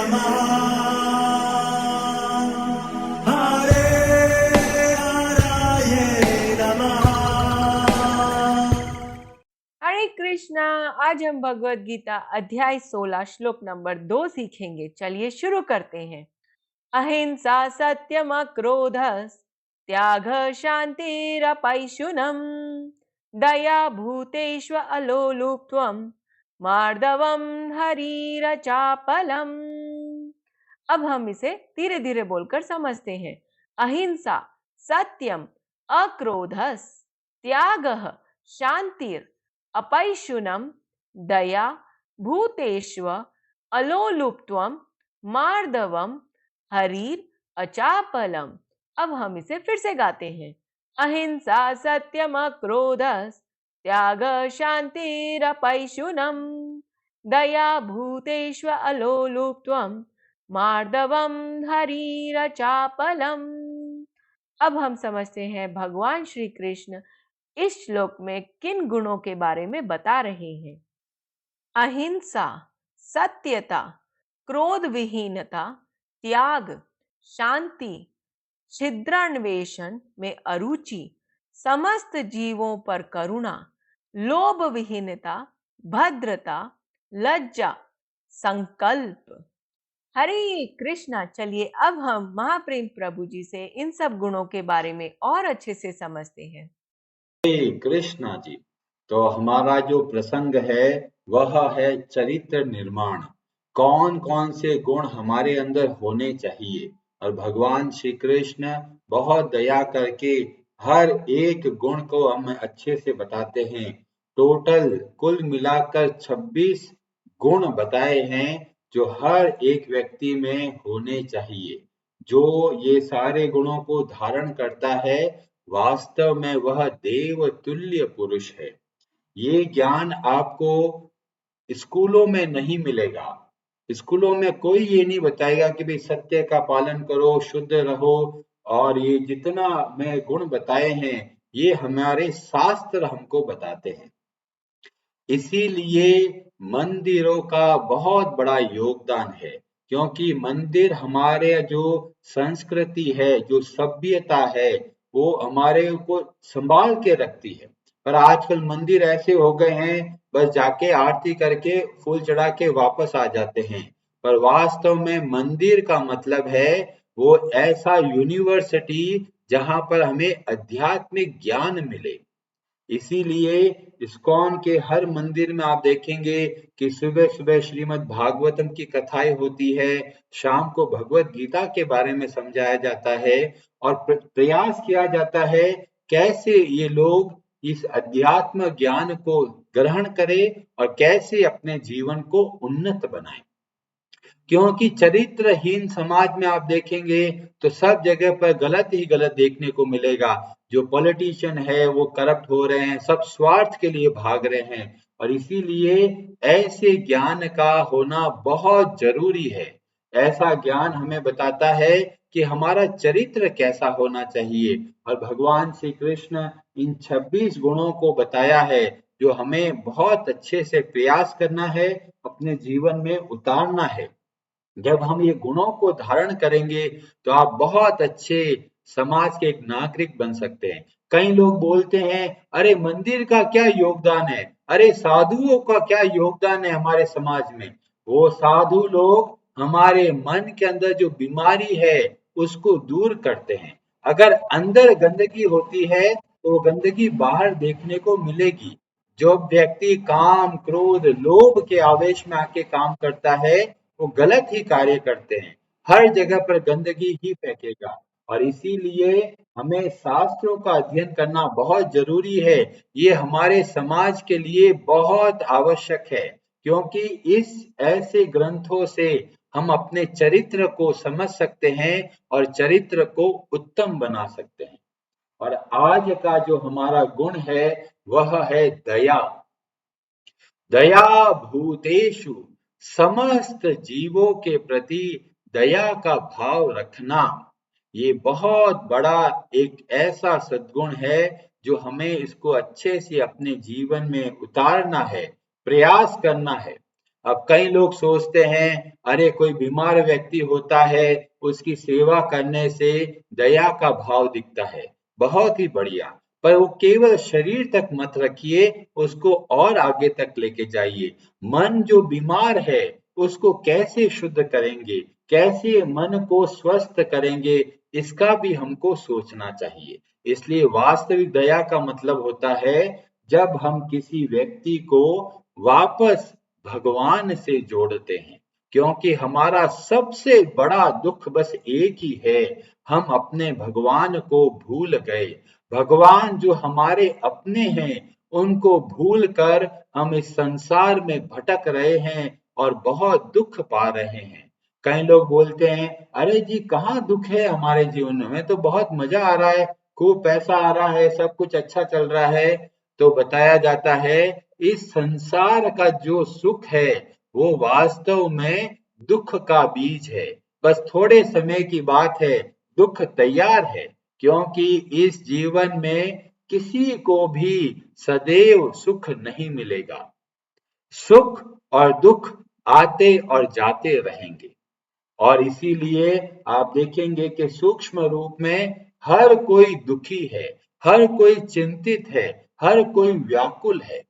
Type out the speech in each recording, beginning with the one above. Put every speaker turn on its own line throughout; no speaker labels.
नमः हरे हराय नमः।
हरे कृष्णा। आज हम भगवत गीता अध्याय 16 श्लोक नंबर 2 सीखेंगे। चलिए शुरू करते हैं। अहिंसा सत्यम क्रोध त्याग शांतिरपैशुनम दया भूतेष्व अलोलुप्त्वम मार्दवम हरीरचापलम। अब हम इसे धीरे धीरे बोलकर समझते हैं। अहिंसा सत्यम अक्रोधस त्यागः शांतिर अपैशुनम दया भूतेष्व अलोलुप्त्वम मार्दवम हरीर अचापलम। अब हम इसे फिर से गाते हैं। अहिंसा सत्यम क्रोधस त्याग शांतिरपैशुनम दया भूतेष्व अलोलुप्त्वम मार्दवम हरीरचापलम। अब हम समझते हैं भगवान श्री कृष्ण इस श्लोक में किन गुणों के बारे में बता रहे हैं। अहिंसा सत्यता क्रोध विहीनता त्याग शांति छिद्रान्वेषण में अरुचि समस्त जीवों पर करुणा लोभ विहीनता भद्रता लज्जा संकल्प। हरे कृष्णा। चलिए अब हम महाप्रेम प्रभु जी से इन सब गुणों के बारे में और अच्छे से समझते हैं।
हरे कृष्णा जी। तो हमारा जो प्रसंग है वह है चरित्र निर्माण। कौन कौन से गुण हमारे अंदर होने चाहिए, और भगवान श्री कृष्ण बहुत दया करके हर एक गुण को हमें अच्छे से बताते हैं। टोटल कुल मिलाकर 26 गुण बताए हैं जो हर एक व्यक्ति में होने चाहिए। जो ये सारे गुणों को धारण करता है वास्तव में वह देव तुल्य पुरुष है। ये ज्ञान आपको स्कूलों में नहीं मिलेगा। स्कूलों में कोई ये नहीं बताएगा कि भाई सत्य का पालन करो, शुद्ध रहो, और ये जितना मैं गुण बताए हैं ये हमारे शास्त्र हमको बताते हैं। इसीलिए मंदिरों का बहुत बड़ा योगदान है, क्योंकि मंदिर हमारे जो संस्कृति है, जो सभ्यता है, वो हमारे को संभाल के रखती है। पर आजकल मंदिर ऐसे हो गए हैं बस जाके आरती करके फूल चढ़ा के वापस आ जाते हैं। पर वास्तव में मंदिर का मतलब है वो ऐसा यूनिवर्सिटी जहां पर हमें आध्यात्मिक ज्ञान मिले। इसीलिए इस्कॉन के हर मंदिर में आप देखेंगे कि सुबह सुबह श्रीमद् भागवतम की कथाएं होती है, शाम को भगवत गीता के बारे में समझाया जाता है, और प्रयास किया जाता है कैसे ये लोग इस अध्यात्म ज्ञान को ग्रहण करें और कैसे अपने जीवन को उन्नत बनाएं। क्योंकि चरित्रहीन समाज में आप देखेंगे तो सब जगह पर गलत ही गलत देखने को मिलेगा। जो पॉलिटिशियन है वो करप्ट हो रहे हैं, सब स्वार्थ के लिए भाग रहे हैं, और इसीलिए ऐसे ज्ञान का होना बहुत जरूरी है। ऐसा ज्ञान हमें बताता है कि हमारा चरित्र कैसा होना चाहिए, और भगवान श्री कृष्ण इन 26 गुणों को बताया है जो हमें बहुत अच्छे से प्रयास करना है, अपने जीवन में उतारना है। जब हम ये गुणों को धारण करेंगे तो आप बहुत अच्छे समाज के एक नागरिक बन सकते हैं। कई लोग बोलते हैं अरे मंदिर का क्या योगदान है, अरे साधुओं का क्या योगदान है हमारे समाज में। वो साधु लोग हमारे मन के अंदर जो बीमारी है उसको दूर करते हैं। अगर अंदर गंदगी होती है तो वो गंदगी बाहर देखने को मिलेगी। जो व्यक्ति काम क्रोध लोभ के आवेश में आके काम करता है वो गलत ही कार्य करते हैं, हर जगह पर गंदगी ही फेंकेगा। और इसीलिए हमें शास्त्रों का अध्ययन करना बहुत जरूरी है। ये हमारे समाज के लिए बहुत आवश्यक है, क्योंकि इस ऐसे ग्रंथों से हम अपने चरित्र को समझ सकते हैं और चरित्र को उत्तम बना सकते हैं। और आज का जो हमारा गुण है वह है दया। दया भूतेषु, समस्त जीवों के प्रति दया का भाव रखना, ये बहुत बड़ा एक ऐसा सद्गुण है जो हमें इसको अच्छे से अपने जीवन में उतारना है, प्रयास करना है। अब कई लोग सोचते हैं अरे कोई बीमार व्यक्ति होता है, उसकी सेवा करने से दया का भाव दिखता है, बहुत ही बढ़िया। पर वो केवल शरीर तक मत रखिए, उसको और आगे तक लेके जाइए। मन जो बीमार है उसको कैसे शुद्ध करेंगे, कैसे मन को स्वस्थ करेंगे, इसका भी हमको सोचना चाहिए। इसलिए वास्तविक दया का मतलब होता है जब हम किसी व्यक्ति को वापस भगवान से जोड़ते हैं, क्योंकि हमारा सबसे बड़ा दुख बस एक ही है, हम अपने भगवान को भूल गए। भगवान जो हमारे अपने हैं उनको भूल कर हम इस संसार में भटक रहे हैं और बहुत दुख पा रहे हैं। कई लोग बोलते हैं अरे जी कहाँ दुख है हमारे जीवन में, हमें तो बहुत मजा आ रहा है, खूब पैसा आ रहा है, सब कुछ अच्छा चल रहा है। तो बताया जाता है इस संसार का जो सुख है वो वास्तव में दुख का बीज है, बस थोड़े समय की बात है, दुख तैयार है। क्योंकि इस जीवन में किसी को भी सदैव सुख नहीं मिलेगा, सुख और दुख आते और जाते रहेंगे। और इसीलिए आप देखेंगे कि सूक्ष्म रूप में हर कोई दुखी है, हर कोई चिंतित है, हर कोई व्याकुल है।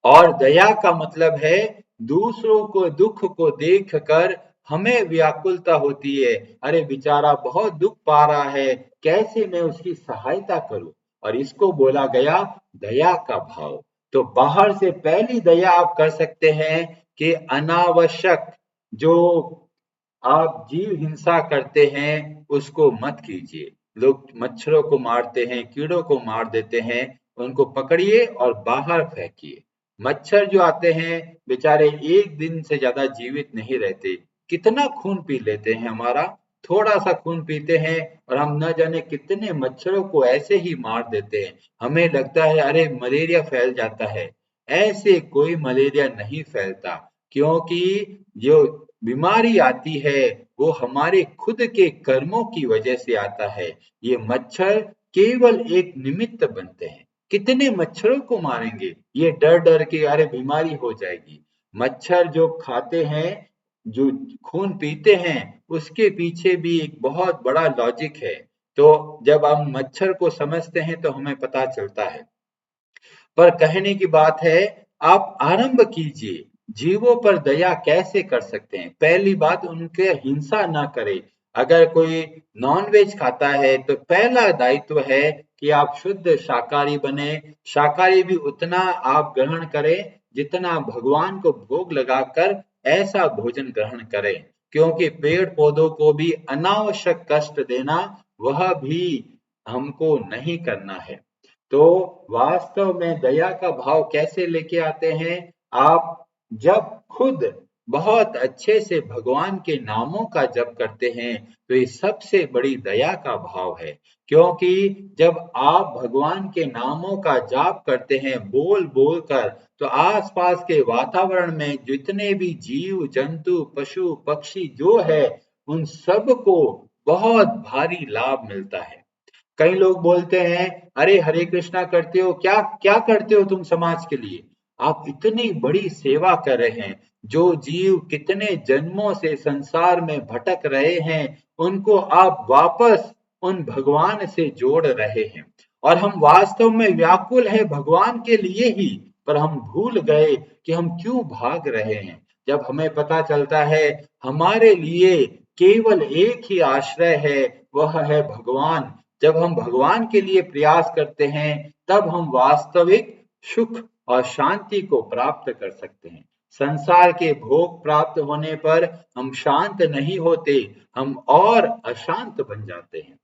और दया का मतलब है दूसरों को दुख को देखकर हमें व्याकुलता होती है, अरे बेचारा बहुत दुख पा रहा है, कैसे मैं उसकी सहायता करूं, और इसको बोला गया दया का भाव। तो बाहर से पहली दया आप कर सकते हैं कि अनावश्यक जो आप जीव हिंसा करते हैं उसको मत कीजिए। लोग मच्छरों को मारते हैं, कीड़ों को मार देते हैं, उनको पकड़िए और बाहर फेंकिए। मच्छर जो आते हैं बेचारे एक दिन से ज्यादा जीवित नहीं रहते, कितना खून पी लेते हैं हमारा, थोड़ा सा खून पीते हैं और हम न जाने कितने मच्छरों को ऐसे ही मार देते हैं। हमें लगता है अरे मलेरिया फैल जाता है, ऐसे कोई मलेरिया नहीं फैलता, क्योंकि जो बीमारी आती है वो हमारे खुद के कर्मों की वजह से आता है। ये मच्छर केवल एक निमित्त बनते हैं, कितने मच्छरों को मारेंगे ये डर डर के, अरे बीमारी हो जाएगी। मच्छर जो खाते हैं, जो खून पीते हैं, उसके पीछे भी एक बहुत बड़ा लॉजिक है। तो जब हम मच्छर को समझते हैं तो हमें पता चलता है। पर कहने की बात है आप आरंभ कीजिए, जीवों पर दया कैसे कर सकते हैं। पहली बात उनके हिंसा ना करें। अगर कोई नॉनवेज खाता है तो पहला दायित्व है कि आप शुद्ध शाकाहारी बने, शाकाहारी भी उतना आप ग्रहण करें जितना भगवान को भोग लगाकर ऐसा भोजन ग्रहण करें, क्योंकि पेड़ पौधों को भी अनावश्यक कष्ट देना वह भी हमको नहीं करना है। तो वास्तव में दया का भाव कैसे लेके आते हैं, आप जब खुद बहुत अच्छे से भगवान के नामों का जप करते हैं तो ये सबसे बड़ी दया का भाव है। क्योंकि जब आप भगवान के नामों का जाप करते हैं बोल बोल कर, तो आसपास के वातावरण में जितने भी जीव जंतु पशु पक्षी जो है उन सबको बहुत भारी लाभ मिलता है। कई लोग बोलते हैं अरे हरे कृष्णा करते हो, क्या क्या करते हो तुम समाज के लिए, आप इतनी बड़ी सेवा कर रहे हैं, जो जीव कितने जन्मों से संसार में भटक रहे हैं उनको आप वापस उन भगवान से जोड़ रहे हैं। और हम वास्तव में व्याकुल हैं भगवान के लिए ही, पर हम भूल गए कि हम क्यों भाग रहे हैं। जब हमें पता चलता है हमारे लिए केवल एक ही आश्रय है, वह है भगवान, जब हम भगवान के लिए प्रयास करते हैं तब हम वास्तविक सुख और शांति को प्राप्त कर सकते हैं। संसार के भोग प्राप्त होने पर हम शांत नहीं होते, हम और अशांत बन जाते हैं।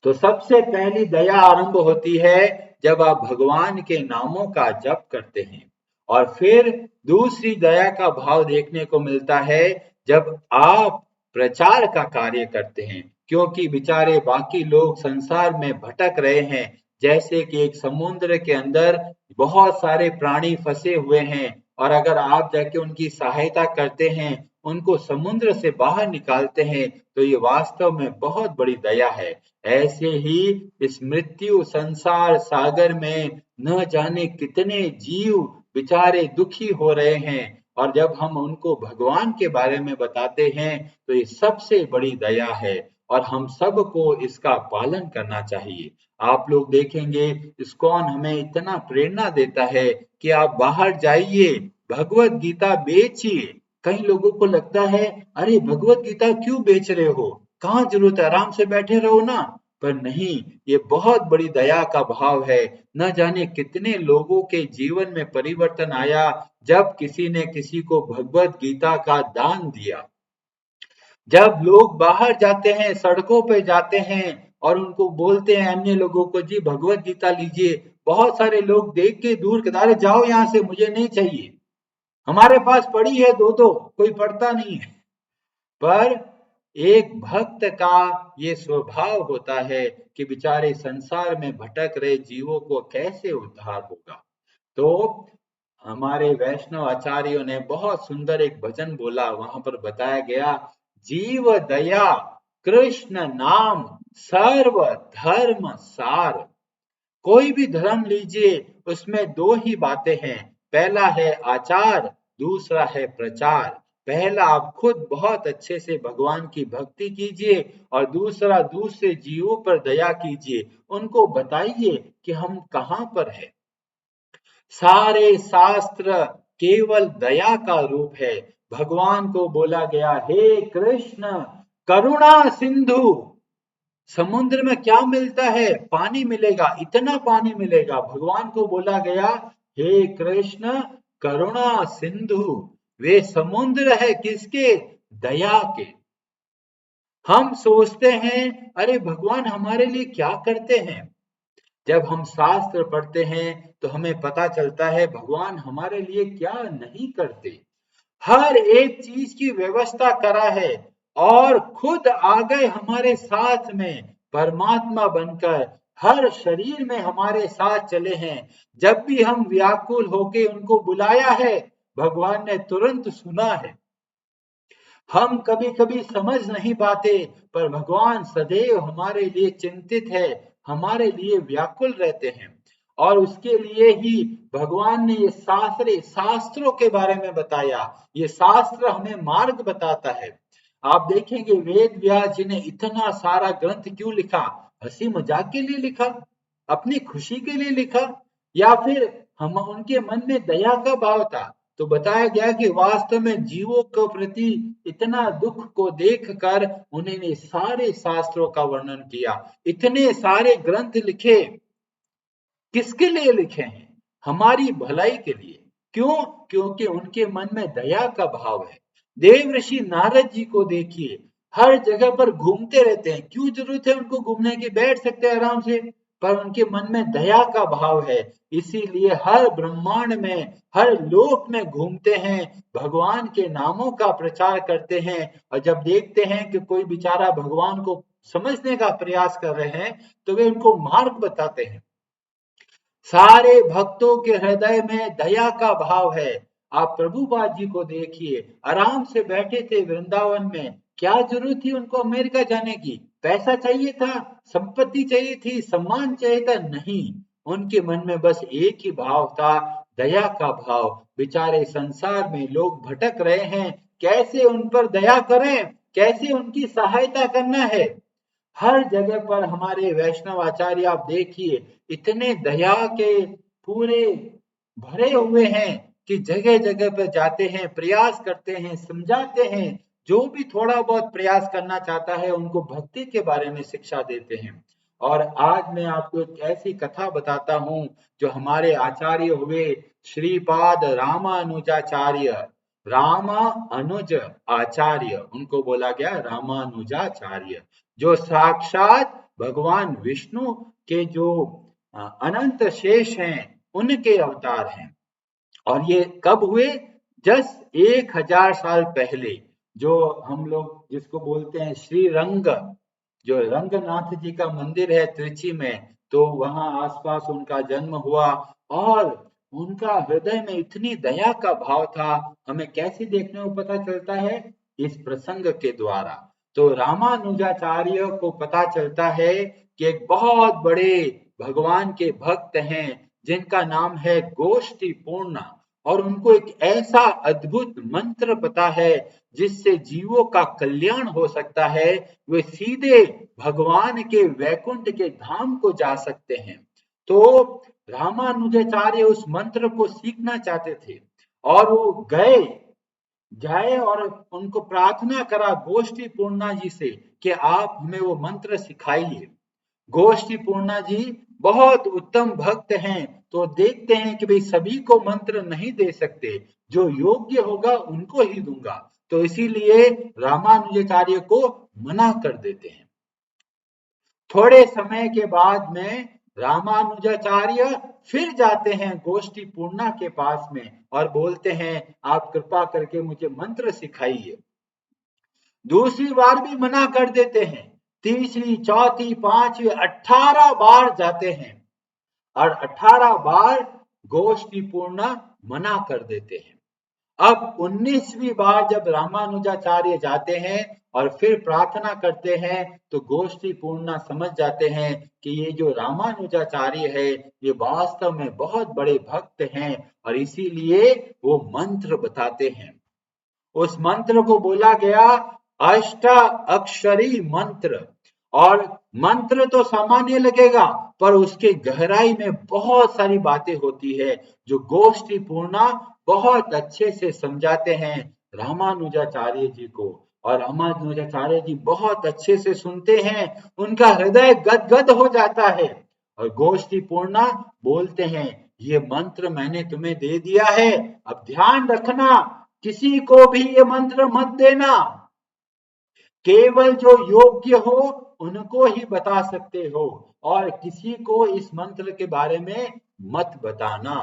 तो सबसे पहली दया आरंभ होती है जब आप भगवान के नामों का जप करते हैं। और फिर दूसरी दया का भाव देखने को मिलता है जब आप प्रचार का कार्य करते हैं, क्योंकि बेचारे बाकी लोग संसार में भटक रहे हैं, जैसे कि एक समुद्र के अंदर बहुत सारे प्राणी फंसे हुए हैं और अगर आप जाके उनकी सहायता करते हैं, उनको समुद्र से बाहर निकालते हैं, तो ये वास्तव में बहुत बड़ी दया है। ऐसे ही इस मृत्यु संसार सागर में न जाने कितने जीव बेचारे दुखी हो रहे हैं, और जब हम उनको भगवान के बारे में बताते हैं तो ये सबसे बड़ी दया है और हम सबको इसका पालन करना चाहिए। आप लोग देखेंगे इस्कॉन हमें इतना प्रेरणा देता है कि आप बाहर जाइए, भगवत गीता बेचिए। कई लोगों को लगता है अरे भगवत गीता क्यों बेच रहे हो, कहाँ जरूरत है, आराम से बैठे रहो ना। पर नहीं, ये बहुत बड़ी दया का भाव है। न जाने कितने लोगों के जीवन में परिवर्तन आया जब किसी ने किसी को भगवत गीता का दान दिया। जब लोग बाहर जाते हैं, सड़कों पे जाते हैं और उनको बोलते हैं अन्य लोगों को, जी भगवत गीता लीजिए, बहुत सारे लोग देख के दूर के, अरे जाओ यहाँ से, मुझे नहीं चाहिए, हमारे पास पड़ी है, दो दो, कोई पढ़ता नहीं है। पर एक भक्त का ये स्वभाव होता है कि बेचारे संसार में भटक रहे जीवों को कैसे उद्धार होगा। तो हमारे वैष्णव आचार्यों ने बहुत सुंदर एक भजन बोला, वहां पर बताया गया, जीव दया कृष्ण नाम सर्व धर्म सार। कोई भी धर्म लीजिए, उसमें दो ही बातें हैं, पहला है आचार, दूसरा है प्रचार। पहला आप खुद बहुत अच्छे से भगवान की भक्ति कीजिए और दूसरा दूसरे जीवों पर दया कीजिए, उनको बताइए कि हम कहाँ पर है। सारे शास्त्र केवल दया का रूप है। भगवान को बोला गया, हे कृष्ण करुणा सिंधु। समुद्र में क्या मिलता है, पानी मिलेगा, इतना पानी मिलेगा। भगवान को बोला गया, हे कृष्ण करुणा सिंधु। वे समुद्र है किसके, दया के। हम सोचते हैं अरे भगवान हमारे लिए क्या करते हैं। जब हम शास्त्र पढ़ते हैं तो हमें पता चलता है भगवान हमारे लिए क्या नहीं करते। हर एक चीज की व्यवस्था करा है और खुद आ गए हमारे साथ में, परमात्मा बनकर हर शरीर में हमारे साथ चले हैं। जब भी हम व्याकुल होके उनको बुलाया है, भगवान ने तुरंत सुना है। हम कभी कभी समझ नहीं पाते, पर भगवान सदैव हमारे लिए चिंतित है, हमारे लिए व्याकुल रहते हैं। और उसके लिए ही भगवान ने ये शास्त्रों के बारे में बताया। ये शास्त्र हमें मार्ग बताता है। आप देखेंगे वेद व्यास जी ने इतना सारा ग्रंथ क्यों लिखा, हंसी मजाक के लिए लिखा, अपनी खुशी के लिए लिखा, या फिर हम उनके मन में दया का भाव था। तो बताया गया कि वास्तव में जीवों के प्रति इतना दुख को देखकर उन्होंने सारे शास्त्रों का वर्णन किया, इतने सारे ग्रंथ लिखे। किसके लिए लिखे हैं, हमारी भलाई के लिए। क्यों, क्योंकि उनके मन में दया का भाव है। देव ऋषि नारद जी को देखिए, हर जगह पर घूमते रहते हैं, क्यों जरूरत है उनको घूमने की, बैठ सकते हैं आराम से, पर उनके मन में दया का भाव है। इसीलिए हर ब्रह्मांड में, हर लोक में घूमते हैं, भगवान के नामों का प्रचार करते हैं। और जब देखते हैं कि कोई बेचारा भगवान को समझने का प्रयास कर रहे हैं तो वे उनको मार्ग बताते हैं। सारे भक्तों के हृदय में दया का भाव है। आप प्रभुपाद जी को देखिए, आराम से बैठे थे वृंदावन में, क्या जरूरत थी उनको अमेरिका जाने की, पैसा चाहिए था, संपत्ति चाहिए थी, सम्मान चाहिए था, नहीं, उनके मन में बस एक ही भाव था, दया का भाव। बेचारे संसार में लोग भटक रहे हैं, कैसे उन पर दया करें, कैसे उनकी सहायता करना है। हर जगह पर हमारे वैष्णव आचार्य आप देखिए, इतने दया के पूरे भरे हुए हैं कि जगह जगह पर जाते हैं, प्रयास करते हैं, समझाते हैं। जो भी थोड़ा बहुत प्रयास करना चाहता है उनको भक्ति के बारे में शिक्षा देते हैं। और आज मैं आपको एक ऐसी कथा बताता हूँ जो हमारे आचार्य हुए श्रीपाद रामानुजाचार्य, रामानुज आचार्य, उनको बोला गया रामानुजाचार्य, जो साक्षात भगवान विष्णु के जो अनंत शेष हैं उनके अवतार हैं। और ये कब हुए, जस्ट 1000 साल पहले। जो हम लोग जिसको बोलते हैं श्री रंग, जो रंगनाथ जी का मंदिर है त्रिची में, तो वहां आसपास उनका जन्म हुआ। और उनका हृदय में इतनी दया का भाव था, हमें कैसे देखने को पता चलता है, इस प्रसंग के द्वारा। तो रामानुजाचार्य को पता चलता है कि एक बहुत बड़े भगवान के भक्त हैं जिनका नाम है गोष्ठी पूर्णा। और उनको एक ऐसा अद्भुत मंत्र पता है जिससे जीवों का कल्याण हो सकता है, वे सीधे भगवान के वैकुंठ के धाम को जा सकते हैं। तो रामानुजाचार्य उस मंत्र को सीखना चाहते थे और वो जाए और उनको प्रार्थना करा गोष्ठी पूर्णा जी से कि आप हमें वो मंत्र सिखाइए। गोष्ठी पूर्णा जी बहुत उत्तम भक्त हैं, तो देखते हैं कि भाई सभी को मंत्र नहीं दे सकते, जो योग्य होगा उनको ही दूंगा, तो इसीलिए रामानुजाचार्य को मना कर देते हैं। थोड़े समय के बाद में रामानुजाचार्य फिर जाते हैं गोष्ठी पूर्णा के पास में और बोलते हैं आप कृपा करके मुझे मंत्र सिखाइए। दूसरी बार भी मना कर देते हैं, तीसरी, चौथी, पांचवी, 18 बार जाते हैं और 18 बार गोष्ठी पूर्णा मना कर देते हैं। अब 19वीं बार जब रामानुजाचार्य जाते हैं और फिर प्रार्थना करते हैं तो गोष्ठी पूर्णा समझ जाते हैं कि ये जो रामानुजाचार्य है ये वास्तव में बहुत बड़े भक्त हैं और इसीलिए वो मंत्र बताते हैं। उस मंत्र को बोला गया अष्टाक्षरी मंत्र, और मंत्र तो सामान्य लगेगा पर उसके गहराई में बहुत सारी बातें होती है जो गोष्ठी पूर्णा बहुत अच्छे से समझाते हैं रामानुजाचार्य जी को, और रामानुजाचार्य जी बहुत अच्छे से सुनते हैं, उनका हृदय गदगद हो जाता है और गोष्ठी पूर्णा बोलते हैं ये मंत्र मैंने तुम्हें दे दिया है, अब ध्यान रखना किसी को भी ये मंत्र मत देना, केवल जो योग्य हो उनको ही बता सकते हो और किसी को इस मंत्र के बारे में मत बताना।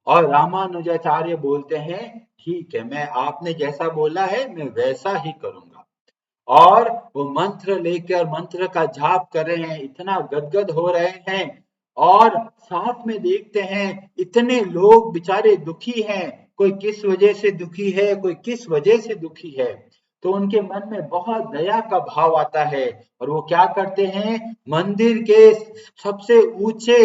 और रामानुजाचार्य बोलते हैं ठीक है, मैं आपने जैसा बोला है मैं वैसा ही करूंगा, और वो मंत्र लेकर मंत्र का जाप कर रहे हैं, इतना गदगद हो रहे हैं और साथ में देखते हैं इतने लोग बेचारे दुखी हैं, कोई किस वजह से दुखी है, कोई किस वजह से दुखी है, तो उनके मन में बहुत दया का भाव आता है और वो क्या करते हैं मंदिर के सबसे ऊंचे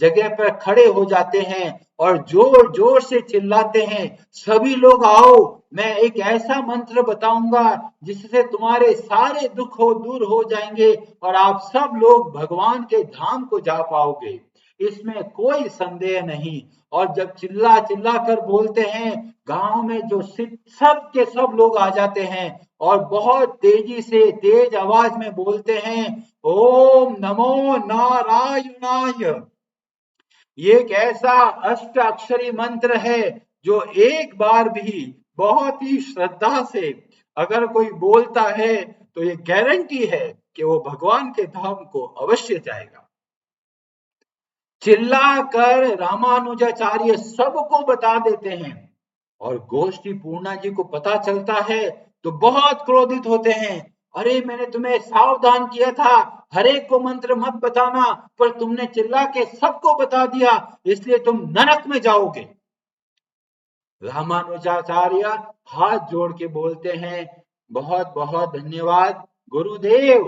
जगह पर खड़े हो जाते हैं और जोर जोर से चिल्लाते हैं सभी लोग आओ, मैं एक ऐसा मंत्र बताऊंगा जिससे तुम्हारे सारे दुख दूर हो जाएंगे और आप सब लोग भगवान के धाम को जा पाओगे, इसमें कोई संदेह नहीं। और जब चिल्ला चिल्ला कर बोलते हैं गांव में जो सब के सब लोग आ जाते हैं और बहुत तेजी से तेज आवाज में बोलते हैं ओम नमो नारायणाय। ये एक ऐसा अष्टाक्षरी मंत्र है जो एक बार भी बहुत ही श्रद्धा से अगर कोई बोलता है तो ये गारंटी है कि वो भगवान के धाम को अवश्य जाएगा। चिल्लाकर रामानुजाचार्य सबको बता देते हैं और गोष्ठी पूर्णा जी को पता चलता है तो बहुत क्रोधित होते हैं, अरे मैंने तुम्हें सावधान किया था हर एक को मंत्र मत बताना, पर तुमने चिल्ला के सबको बता दिया इसलिए तुम नरक में जाओगे। रामानुजाचार्य हाथ जोड़ के बोलते हैं बहुत बहुत धन्यवाद गुरुदेव,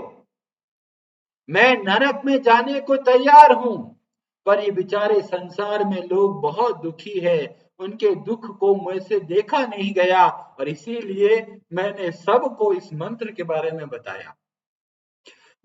मैं नरक में जाने को तैयार हूं, पर ये बेचारे संसार में लोग बहुत दुखी है, उनके दुख को मुझसे देखा नहीं गया और इसीलिए मैंने सबको इस मंत्र के बारे में बताया।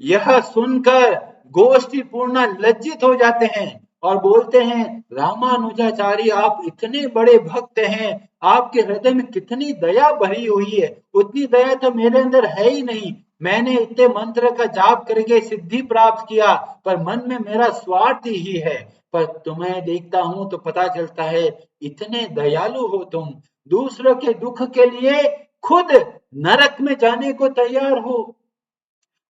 यह सुनकर गोष्ठी पूर्णा लज्जित हो जाते हैं और बोलते हैं रामानुजाचार्य आप इतने बड़े भक्त हैं, आपके हृदय में कितनी दया भरी हुई है, उतनी दया तो मेरे अंदर है ही नहीं, मैंने इतने मंत्र का जाप करके सिद्धि प्राप्त किया पर मन में मेरा स्वार्थ ही है, पर तुम्हें देखता हूं तो पता चलता है इतने दयालु हो तुम, दूसरों के दुख के लिए खुद नरक में जाने को तैयार हो।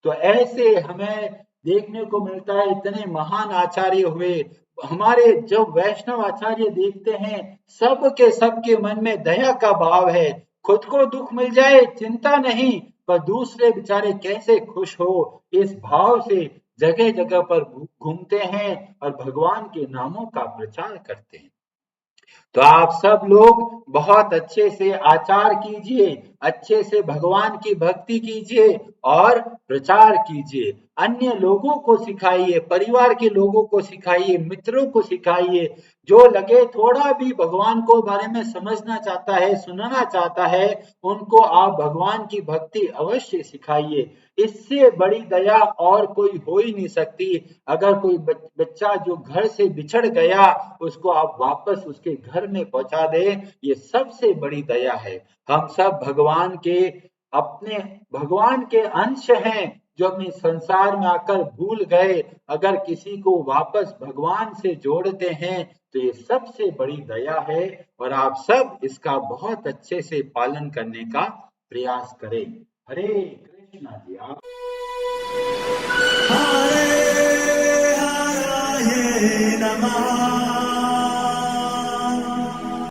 तो ऐसे हमें देखने को मिलता है इतने महान आचार्य हुए, हमारे जब वैष्णव आचार्य देखते हैं सबके मन में दया का भाव है, खुद को दुख मिल जाए चिंता नहीं पर दूसरे बेचारे कैसे खुश हो इस भाव से जगह जगह पर घूमते हैं और भगवान के नामों का प्रचार करते हैं। तो आप सब लोग बहुत अच्छे से आचार कीजिए अच्छे से भगवान की भक्ति कीजिए और प्रचार कीजिए, अन्य लोगों को सिखाइए, परिवार के लोगों को सिखाइए, मित्रों को सिखाइए। जो लगे थोड़ा भी भगवान को बारे में समझना चाहता है, सुनना चाहता है, उनको आप भगवान की भक्ति अवश्य सिखाइए। इससे बड़ी दया और कोई हो ही नहीं सकती। अगर कोई बच्चा जो घर से बिछड़ गया, उसको आप वापस उसके घर में पहुंचा दे, ये सबसे बड़ी दया है। हम सब भगवान के अंश हैं, जो अपने संसार में आकर भूल गए। अगर किसी को वापस भगवान से जोड़ते हैं तो ये सबसे बड़ी दया है, और आप सब इसका बहुत अच्छे से पालन करने का प्रयास करें। हरे कृष्णा जी। आप
हरे हराये नमः।